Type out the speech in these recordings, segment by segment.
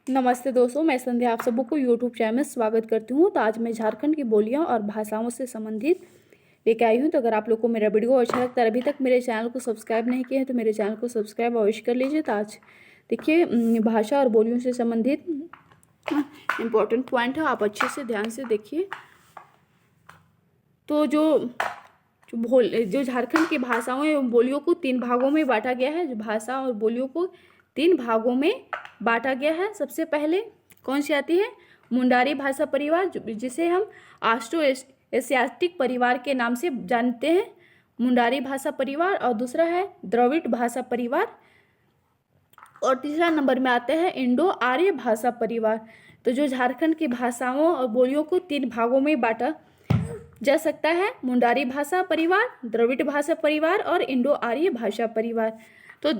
नमस्ते दोस्तों, मैं संध्या आप सबको यूट्यूब चैनल में स्वागत करती हूँ। तो आज मैं झारखंड की बोलियां और भाषाओं से संबंधित लेके आई हूँ। तो अगर आप लोग को मेरा वीडियो अच्छा लगता है, अभी तक मेरे चैनल को सब्सक्राइब नहीं किया है तो मेरे चैनल को सब्सक्राइब अवश्य कर लीजिए। तो आज देखिए भाषा और बोलियों से संबंधित इम्पोर्टेंट पॉइंट है, आप अच्छे से ध्यान से देखिए। तो जो झारखंड की भाषाओं एवं बोलियों को 3 भागों में बांटा गया है। जो भाषा और बोलियों को 3 भागों में बांटा गया है। सबसे पहले कौन सी आती है? मुंडारी भाषा परिवार, जिसे हम ऑस्ट्रो एशियाटिक परिवार के नाम से जानते हैं, मुंडारी भाषा परिवार। और दूसरा है द्रविड़ भाषा परिवार। और तीसरा नंबर में आते हैं इंडो आर्य भाषा परिवार। तो जो झारखंड की भाषाओं और बोलियों को 3 भागों में बांटा जा सकता है, मुंडारी भाषा परिवार, द्रविड़ भाषा परिवार और इंडो आर्य भाषा परिवार। तो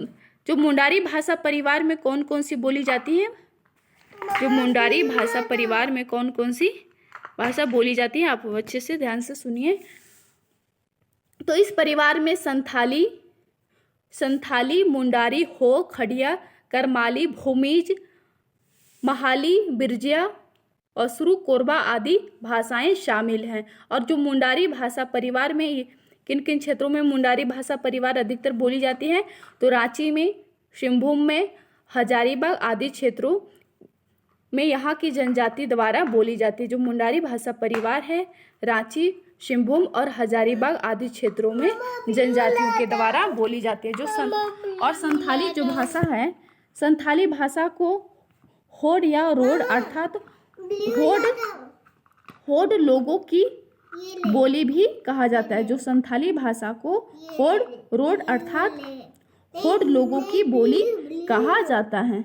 जो मुंडारी भाषा परिवार में कौन कौन सी बोली जाती है, जो मुंडारी भाषा परिवार में कौन कौन सी भाषा बोली जाती है, आप अच्छे से ध्यान से सुनिए। तो इस परिवार में संथाली, मुंडारी, हो, खड़िया, करमाली, भूमिज, महाली, बिरजिया, असुरु, कोरबा आदि भाषाएं शामिल हैं। और जो मुंडारी भाषा परिवार में किन किन क्षेत्रों में मुंडारी भाषा परिवार अधिकतर बोली जाती है, तो रांची में, सिंहभूम में, हजारीबाग आदि क्षेत्रों में यहाँ की जनजाति द्वारा बोली जाती है। जो मुंडारी भाषा परिवार है, रांची, सिंहभूम और हजारीबाग आदि क्षेत्रों में जनजातियों के द्वारा बोली जाती है। और संथाली जो भाषा है, संथाली भाषा को होड या रोड अर्थात होड लोगों की बोली भी कहा जाता है। जो संथाली भाषा को रोड अर्थात होड लोगों की बोली कहा जाता है।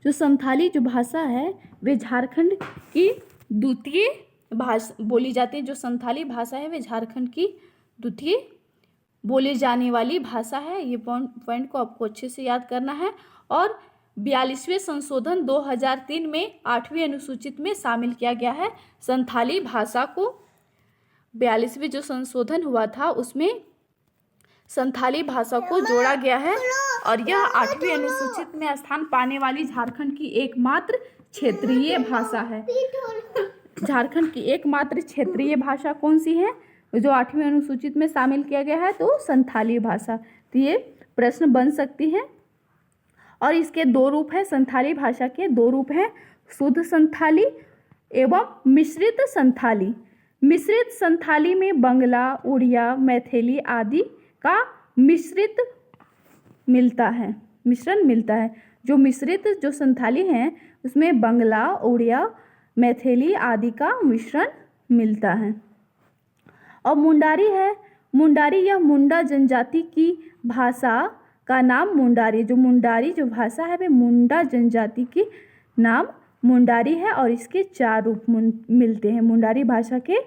जो संथाली जो भाषा है वे झारखंड की द्वितीय भाषा बोली जाती है। जो संथाली भाषा है वे झारखंड की द्वितीय बोली जाने वाली भाषा है। ये पॉइंट को आपको अच्छे से याद करना है। और 42वें संशोधन 2003 में 8वीं अनुसूचित में शामिल किया गया है संथाली भाषा को। 42वें जो संशोधन हुआ था उसमें संथाली भाषा को जोड़ा गया है। और यह 8वीं अनुसूचित में स्थान पाने वाली झारखंड की एकमात्र क्षेत्रीय भाषा है। झारखंड की एकमात्र क्षेत्रीय भाषा कौन सी है जो 8वीं अनुसूचित में शामिल किया गया है? तो संथाली भाषा। तो ये प्रश्न बन सकती है। और इसके 2 रूप है, संथाली भाषा के 2 रूप हैं, शुद्ध संथाली एवं मिश्रित संथाली। मिश्रित संथाली में बंगला, उड़िया, मैथिली आदि का मिश्रण मिलता है। जो मिश्रित जो संथाली हैं उसमें बंगला, उड़िया, मैथिली आदि का मिश्रण मिलता है। और मुंडारी यह मुंडा जनजाति की भाषा का नाम मुंडारी। जो मुंडारी जो भाषा है वे मुंडा जनजाति की नाम मुंडारी है। और इसके 4 रूप मिलते हैं। मुंडारी भाषा के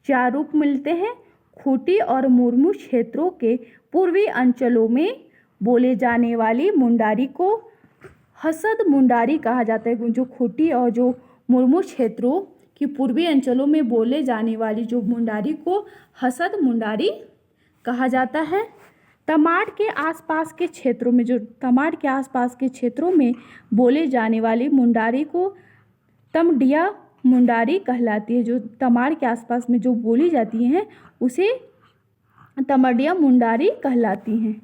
4 रूप मिलते हैं। खूंटी और मुर्मू क्षेत्रों के पूर्वी अंचलों में बोले जाने वाली मुंडारी को हसद मुंडारी कहा जाता है। जो खूंटी और जो मुर्मू क्षेत्रों की पूर्वी अंचलों में बोले जाने वाली जो मुंडारी को हसद मुंडारी कहा जाता है। तमाड़ के आसपास के क्षेत्रों में बोले जाने वाली मुंडारी को तमडिया मुंडारी कहलाती है। जो तमाड़ के आसपास में जो बोली जाती हैं उसे तमडिया मुंडारी कहलाती हैं।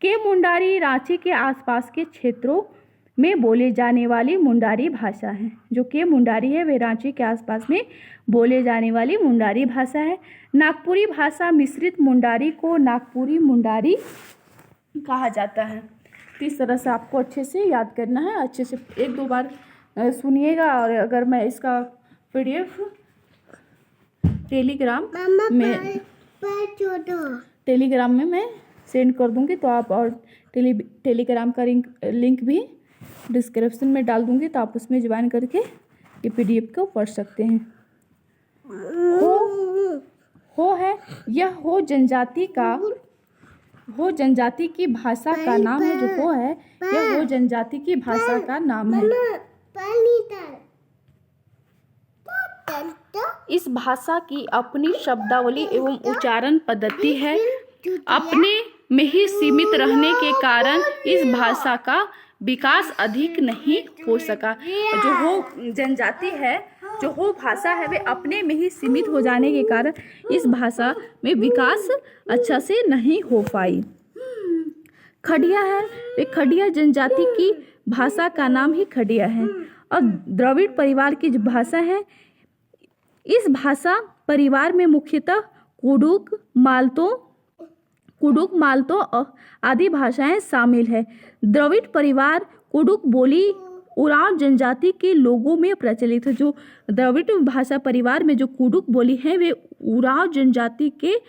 के मुंडारी रांची के आसपास के क्षेत्रों में बोले जाने वाली मुंडारी भाषा है। जो के मुंडारी है वे रांची के आसपास में बोले जाने वाली मुंडारी भाषा है। नागपुरी भाषा मिश्रित मुंडारी को नागपुरी मुंडारी कहा जाता है। तो इस तरह से आपको अच्छे से याद करना है। अच्छे से 1-2 बार सुनिएगा। और अगर मैं इसका PDF टेलीग्राम में मैं सेंड कर दूंगी, तो आप और टेलीग्राम का लिंक भी डिस्क्रिप्शन में डाल दूंगी, तो आप उसमें ज्वाइन करके ये PDF को पढ़ सकते हैं। हो है यह हो जनजाति की भाषा का नाम है। जो हो है यह हो जनजाति की भाषा का नाम है। इस भाषा की अपनी शब्दावली एवं उच्चारण पद्धति है। अपने में ही सीमित रहने के कारण इस भाषा का विकास अधिक नहीं हो सका। और जो हो जनजाति है, जो हो भाषा है, वे अपने में ही सीमित हो जाने के कारण इस भाषा में विकास अच्छा से नहीं हो पाई। खड़िया है, वे खड़िया जनजाति की भाषा का नाम ही खड़िया है। और द्रविड़ परिवार की जो भाषा है, इस भाषा परिवार में मुख्यतः कुडुक, मालतो आदि भाषाएं शामिल है। द्रविड़ परिवार कुडुक बोली उरांव जनजाति के लोगों में प्रचलित है। जो द्रविड़ भाषा परिवार में जो कुडुक बोली है, वे उरांव जनजाति के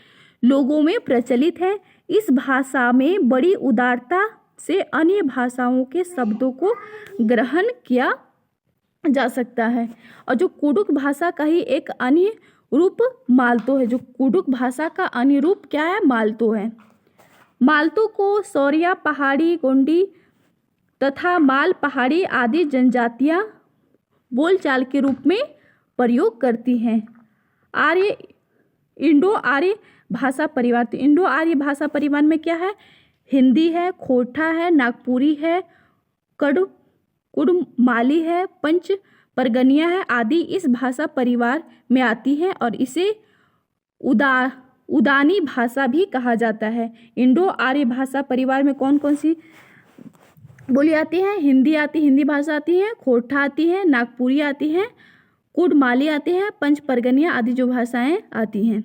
लोगों में प्रचलित है। इस भाषा में बड़ी उदारता से अन्य भाषाओं के शब्दों को ग्रहण किया जा सकता है। और जो कुडुक भाषा का ही एक अन्य रूप मालतो है। जो कुडुक भाषा का अन्य रूप क्या है? मालतो है। मालतो को सौरिया पहाड़ी, गोंडी तथा माल पहाड़ी आदि जनजातियां बोलचाल के रूप में प्रयोग करती हैं। इंडो आर्य भाषा परिवार, तो इंडो आर्य भाषा परिवार में क्या है? हिंदी है, खोटा है, नागपुरी है, कुडमाली है, पंच परगनिया है आदि इस भाषा परिवार में आती है। और इसे उदानी भाषा भी कहा जाता है। इंडो आर्य भाषा परिवार में कौन कौन सी बोली आती है? हिंदी भाषा आती है, खोटा आती है, नागपुरी आती है, कुडमाली आती है, पंच परगनिया आदि जो भाषाएं आती हैं।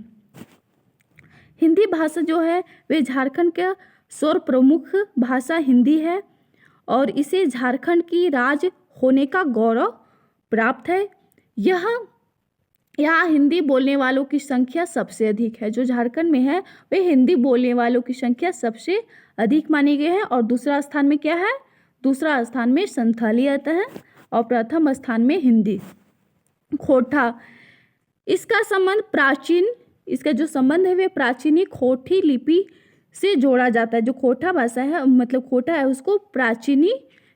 हिंदी भाषा जो है वे झारखंड का सर्व प्रमुख भाषा हिंदी है और इसे झारखंड की राज्य होने का गौरव प्राप्त है। यहाँ हिंदी बोलने वालों की संख्या सबसे अधिक है। जो झारखंड में है वे हिंदी बोलने वालों की संख्या सबसे अधिक मानी गई है। और दूसरा स्थान में क्या है? दूसरा स्थान में संथाली आता है और प्रथम स्थान में हिंदी। खोटा, इसका जो संबंध है वे प्राचीनी खोटी लिपि से जोड़ा जाता है। जो खोटा भाषा है, मतलब खोटा है, उसको प्राचीनी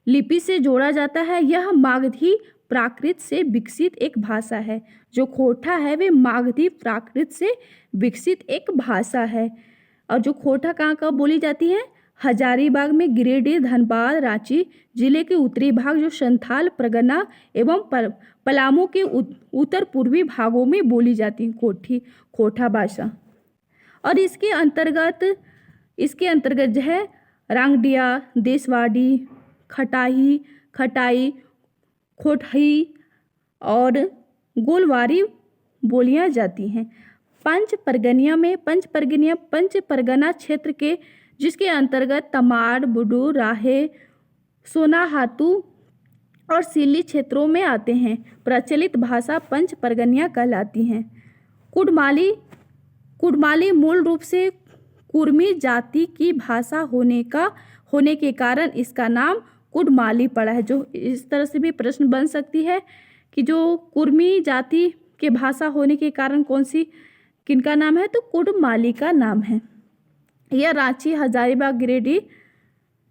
लिपि से जोड़ा जाता है। यह मागधी प्राकृत से विकसित एक भाषा है। जो खोटा है वे मागधी प्राकृत से विकसित एक भाषा है। और जो खोटा कहाँ बोली जाती है? हजारीबाग में, गिरिडीह, धनबाद, रांची जिले के उत्तरी भाग, जो संथाल परगना एवं पलामू के उत्तर पूर्वी भागों में बोली जाती है खोटा भाषा। और इसके अंतर्गत जो है रांगडिया, देशवाड़ी, खटाई, खोटही और गोलवारी बोलियां जाती हैं। पंच परगना क्षेत्र के, जिसके अंतर्गत तमाड़, बुडू, राहे, सोनाहातू और सिल्ली क्षेत्रों में आते हैं। प्रचलित भाषा पंच परगनियां कहलाती हैं। कुडमाली मूल रूप से कुर्मी जाति की भाषा होने के कारण इसका नाम कुडमाली पड़ा है। जो इस तरह से भी प्रश्न बन सकती है कि जो कुर्मी जाति के भाषा होने के कारण किनका नाम है? तो कुडमाली का नाम है। यह रांची, हजारीबाग, गिरिडीह,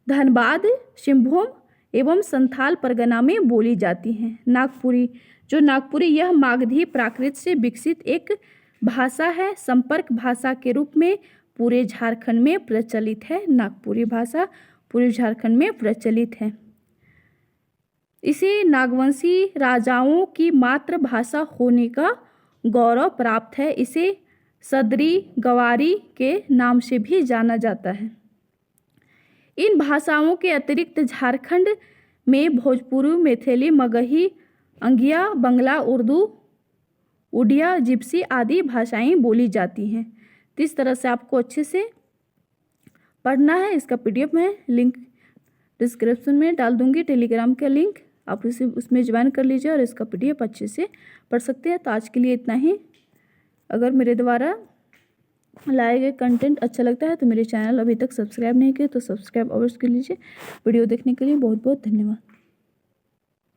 धनबाद, शिवभूम एवं संथाल परगना में बोली जाती हैं। नागपुरी यह मागधी प्राकृत से विकसित एक भाषा है। संपर्क भाषा के रूप में पूरे झारखंड में प्रचलित है। नागपुरी भाषा पूरे झारखंड में प्रचलित है। इसे नागवंशी राजाओं की मातृभाषा होने का गौरव प्राप्त है। इसे सदरी, गवारी के नाम से भी जाना जाता है। इन भाषाओं के अतिरिक्त झारखंड में भोजपुरी, मैथिली, मगही, अंगिया, बंगला, उर्दू, उड़िया, जिप्सी आदि भाषाएं बोली जाती हैं। तो इस तरह से आपको अच्छे से पढ़ना है। इसका PDF मैं लिंक डिस्क्रिप्शन में डाल दूंगी, टेलीग्राम का लिंक, आप उसमें ज्वाइन कर लीजिए और इसका PDF अच्छे से पढ़ सकते हैं। तो आज के लिए इतना ही। अगर मेरे द्वारा लाए गए कंटेंट अच्छा लगता है तो मेरे चैनल अभी तक सब्सक्राइब नहीं किए तो सब्सक्राइब अवश्य कर लीजिए। वीडियो देखने के लिए बहुत बहुत धन्यवाद।